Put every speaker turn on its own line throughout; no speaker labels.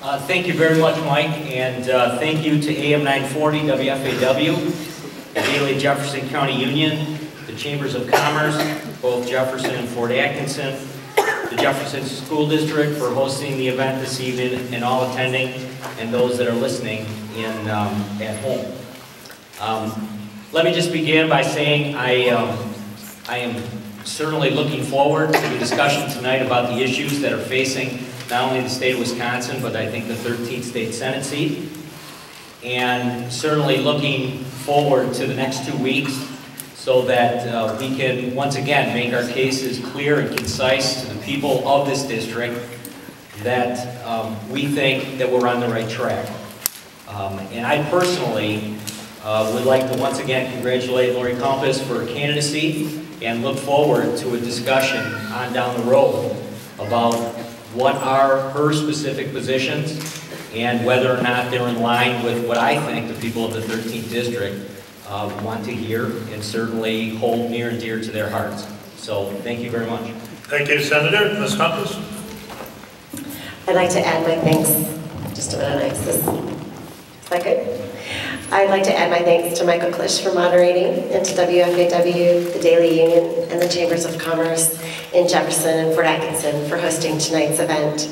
Thank you very much, Mike, and thank you to AM 940 WFAW, the Daily Jefferson County Union, the Chambers of Commerce, both Jefferson and Fort Atkinson, the Jefferson School District for hosting the event this evening, and all attending, and those that are listening at home. Let me just begin by saying I am certainly looking forward to the discussion tonight about the issues that are facing not only the state of Wisconsin, but I think the 13th state Senate seat. And certainly looking forward to the next 2 weeks so that we can once again make our cases clear and concise to the people of this district that we think that we're on the right track. And I personally would like to once again congratulate Lori Compas for her candidacy and look forward to a discussion on down the road about what are her specific positions and whether or not they're in line with what I think the people of the 13th District want to hear and certainly hold near and dear to their hearts. So thank you very much.
Thank you, Senator. Ms. Compas?
I'd like to add my thanks. Just a minute, is that good? I'd like to add my thanks to Michael Klisch for moderating, and to WFAW, the Daily Union, and the Chambers of Commerce in Jefferson and Fort Atkinson for hosting tonight's event.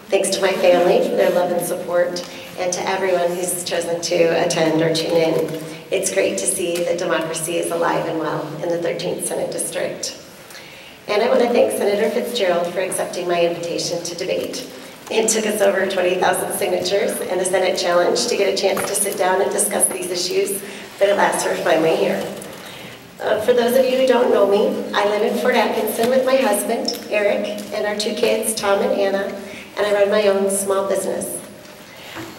Thanks to my family for their love and support, and to everyone who's chosen to attend or tune in. It's great to see that democracy is alive and well in the 13th Senate District. And I want to thank Senator Fitzgerald for accepting my invitation to debate. It took us over 20,000 signatures and a Senate challenge to get a chance to sit down and discuss these issues, but at last we're finally here. For those of you who don't know me, I live in Fort Atkinson with my husband, Eric, and our 2 kids, Tom and Anna, and I run my own small business.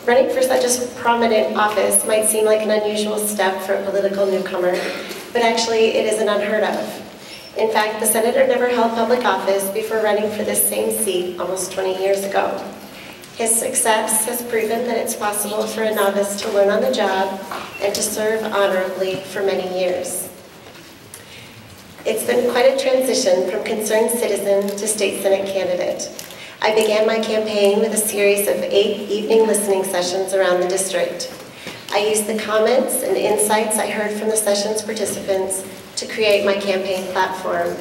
Running for such a prominent office might seem like an unusual step for a political newcomer, but actually it isn't unheard of. In fact, the senator never held public office before running for this same seat almost 20 years ago. His success has proven that it's possible for a novice to learn on the job and to serve honorably for many years. It's been quite a transition from concerned citizen to state Senate candidate. I began my campaign with a series of 8 evening listening sessions around the district. I used the comments and insights I heard from the session's participants to create my campaign platform.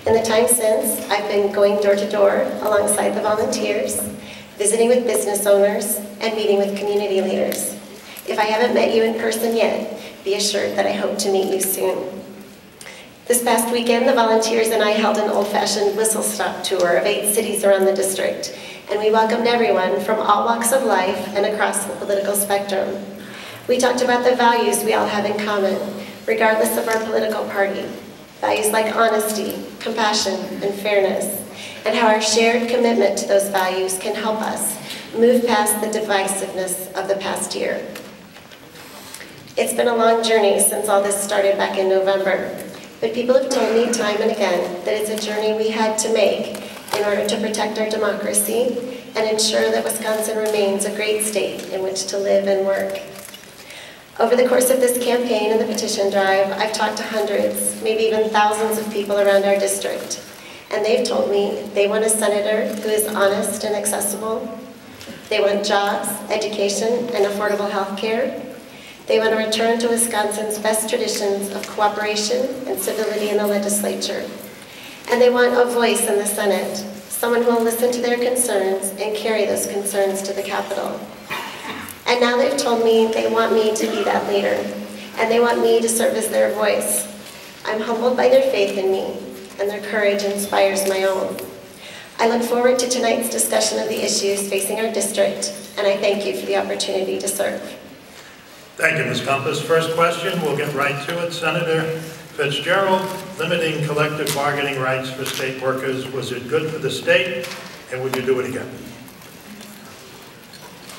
In the time since, I've been going door to door alongside the volunteers, visiting with business owners, and meeting with community leaders. If I haven't met you in person yet, be assured that I hope to meet you soon. This past weekend, the volunteers and I held an old-fashioned whistle-stop tour of 8 cities around the district, and we welcomed everyone from all walks of life and across the political spectrum. We talked about the values we all have in common, regardless of our political party. Values like honesty, compassion, and fairness, and how our shared commitment to those values can help us move past the divisiveness of the past year. It's been a long journey since all this started back in November, but people have told me time and again that it's a journey we had to make in order to protect our democracy and ensure that Wisconsin remains a great state in which to live and work. Over the course of this campaign and the petition drive, I've talked to hundreds, maybe even thousands of people around our district, and they've told me they want a senator who is honest and accessible. They want jobs, education, and affordable health care. They want to return to Wisconsin's best traditions of cooperation and civility in the legislature. And they want a voice in the Senate, someone who will listen to their concerns and carry those concerns to the Capitol. And now they've told me they want me to be that leader, and they want me to serve as their voice. I'm humbled by their faith in me, and their courage inspires my own. I look forward to tonight's discussion of the issues facing our district, and I thank you for the opportunity to serve.
Thank you, Ms. Compas. First question, we'll get right to it. Senator Fitzgerald, limiting collective bargaining rights for state workers, was it good for the state, and would you do it again?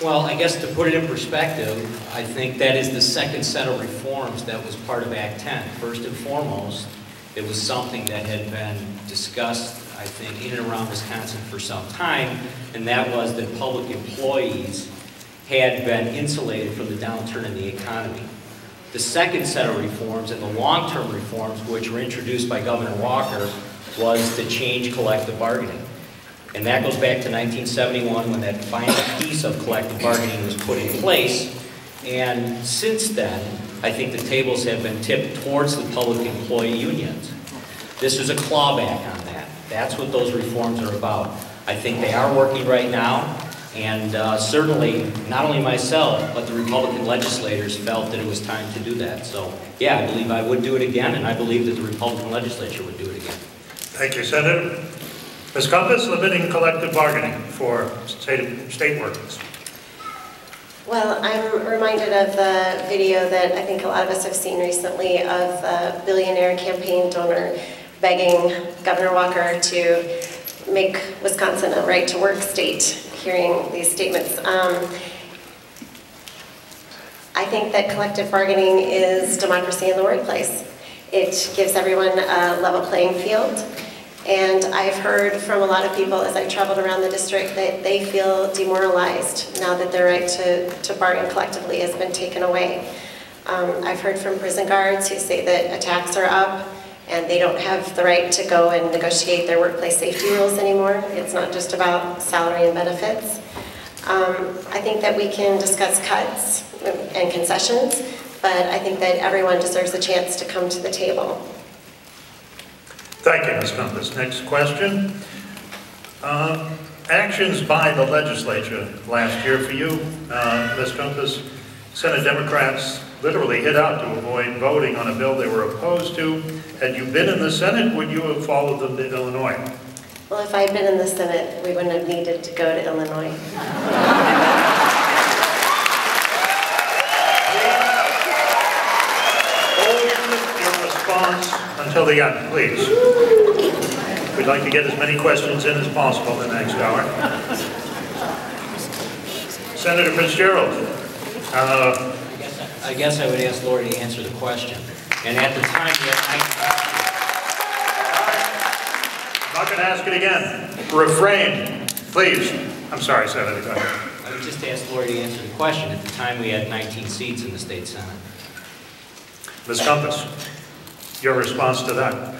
Well, I guess to put it in perspective, I think that is the second set of reforms that was part of Act 10. First and foremost, it was something that had been discussed, I think, in and around Wisconsin for some time, and that was that public employees had been insulated from the downturn in the economy. The second set of reforms, and the long-term reforms, which were introduced by Governor Walker, was to change collective bargaining. And that goes back to 1971 when that final piece of collective bargaining was put in place. And since then, I think the tables have been tipped towards the public employee unions. This is a clawback on that. That's what those reforms are about. I think they are working right now, and certainly, not only myself, but the Republican legislators felt that it was time to do that. So, yeah, I believe I would do it again, and I believe that the Republican legislature would do it again.
Thank you, Senator. Ms. Compas, limiting collective bargaining for state workers.
Well, I'm reminded of the video that I think a lot of us have seen recently of the billionaire campaign donor begging Governor Walker to make Wisconsin a right-to-work state, hearing these statements. I think that collective bargaining is democracy in the workplace. It gives everyone a level playing field. And I've heard from a lot of people as I've traveled around the district that they feel demoralized now that their right to bargain collectively has been taken away. I've heard from prison guards who say that attacks are up and they don't have the right to go and negotiate their workplace safety rules anymore. It's not just about salary and benefits. I think that we can discuss cuts and concessions, but I think that everyone deserves a chance to come to the table.
Thank you, Ms. Compas. Next question. Actions by the legislature last year for you, Ms. Compas. Senate Democrats literally hid out to avoid voting on a bill they were opposed to. Had you been in the Senate, would you have followed them to Illinois?
Well, if I'd been in the Senate, we wouldn't have needed to go to Illinois.
Hold your response until the end, please. We'd like to get as many questions in as possible in the next hour. Senator Fitzgerald.
I guess I would ask Lori to answer the question. And at the time,
I'm not going to ask it again. Refrain, please. I'm sorry, Senator. Go ahead.
I would just ask Lori to answer the question. At the time, we had 19 seats in the state Senate.
Ms. Compas, your response to that?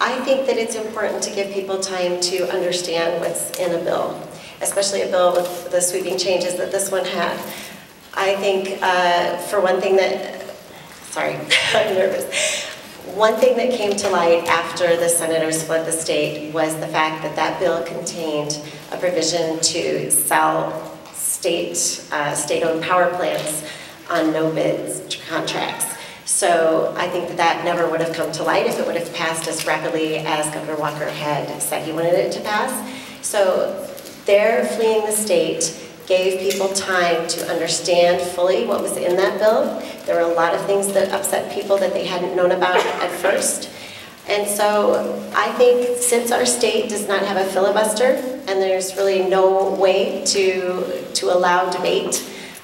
I think that it's important to give people time to understand what's in a bill, especially a bill with the sweeping changes that this one had. I think, for one thing that, sorry, I'm nervous. One thing that came to light after the senators fled the state was the fact that that bill contained a provision to sell state-owned power plants on no-bids contracts. So I think that that never would have come to light if it would have passed as rapidly as Governor Walker had said he wanted it to pass. So their fleeing the state gave people time to understand fully what was in that bill. There were a lot of things that upset people that they hadn't known about at first. And so I think since our state does not have a filibuster and there's really no way to allow debate,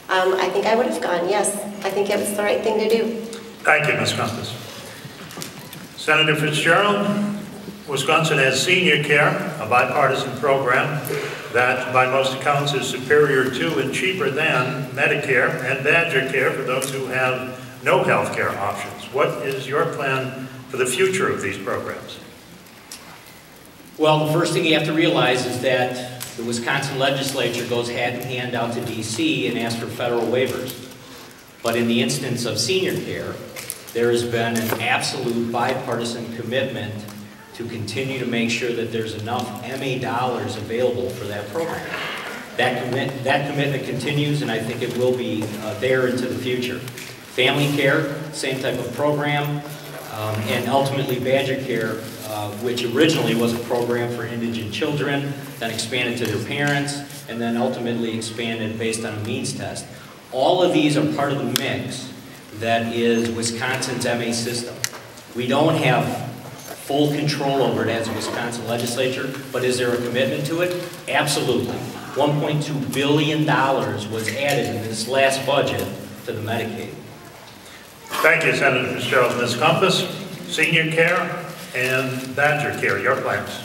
I think I would have gone, yes. I think it was the right thing to do.
Thank you, Ms. Compas. Senator Fitzgerald, Wisconsin has senior care, a bipartisan program that by most accounts is superior to and cheaper than Medicare and Badger Care for those who have no health care options. What is your plan for the future of these programs?
Well, the first thing you have to realize is that the Wisconsin legislature goes hand in hand out to D.C. and asks for federal waivers. But in the instance of senior care, there has been an absolute bipartisan commitment to continue to make sure that there's enough MA dollars available for that program. That commitment continues, and I think it will be there into the future. Family care, same type of program, and ultimately Badger Care, which originally was a program for indigent children, then expanded to their parents, and then ultimately expanded based on a means test. All of these are part of the mix that is Wisconsin's MA system. We don't have full control over it as a Wisconsin legislature, but is there a commitment to it? Absolutely. $1.2 billion was added in this last budget to the Medicaid.
Thank you, Senator Fitzgerald. Ms. Compas, senior care and Badger Care, your plans.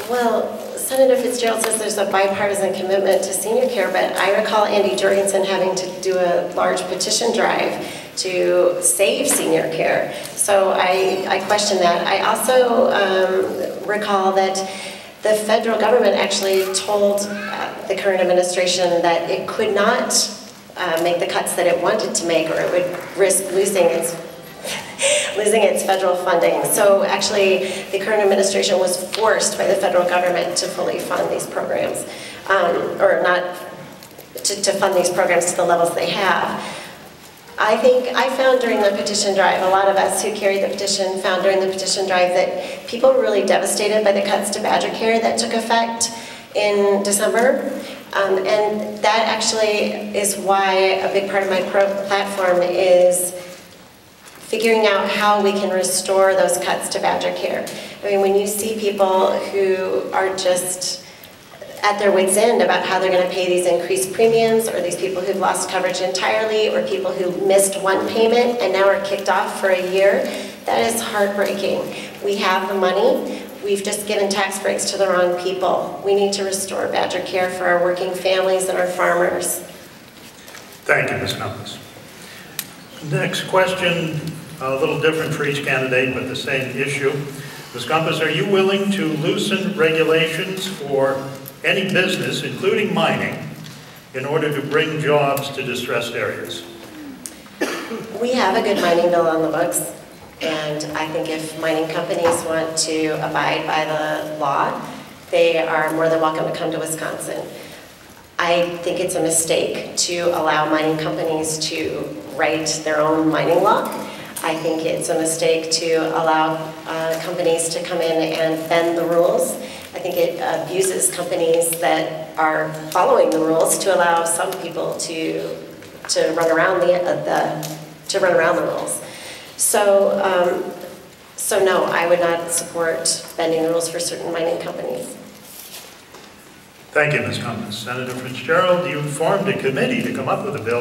Well, Senator Fitzgerald says there's a bipartisan commitment to senior care, but I recall Andy Jorgensen having to do a large petition drive to save senior care. So I question that. I also recall that the federal government actually told the current administration that it could not make the cuts that it wanted to make, or it would risk losing its federal funding. So actually, the current administration was forced by the federal government to fully fund these programs, or not to fund these programs to the levels they have. I found during the petition drive, a lot of us who carried the petition found during the petition drive that people were really devastated by the cuts to Badger Care that took effect in December. And that actually is why a big part of my platform is figuring out how we can restore those cuts to Badger Care. I mean, when you see people who are just at their wits' end about how they're going to pay these increased premiums, or these people who've lost coverage entirely, or people who missed one payment and now are kicked off for a year, that is heartbreaking. We have the money, we've just given tax breaks to the wrong people. We need to restore Badger Care for our working families and our farmers.
Thank you, Ms. Compas. Next question, a little different for each candidate, but the same issue. Ms. Compas, are you willing to loosen regulations for any business, including mining, in order to bring jobs to distressed areas?
We have a good mining bill on the books, and I think if mining companies want to abide by the law, they are more than welcome to come to Wisconsin. I think it's a mistake to allow mining companies to write their own mining law. I think it's a mistake to allow companies to come in and bend the rules. I think it abuses companies that are following the rules to allow some people to run around the rules. So no, I would not support bending the rules for certain mining companies.
Thank you, Ms. Compas. Senator Fitzgerald, you formed a committee to come up with a bill.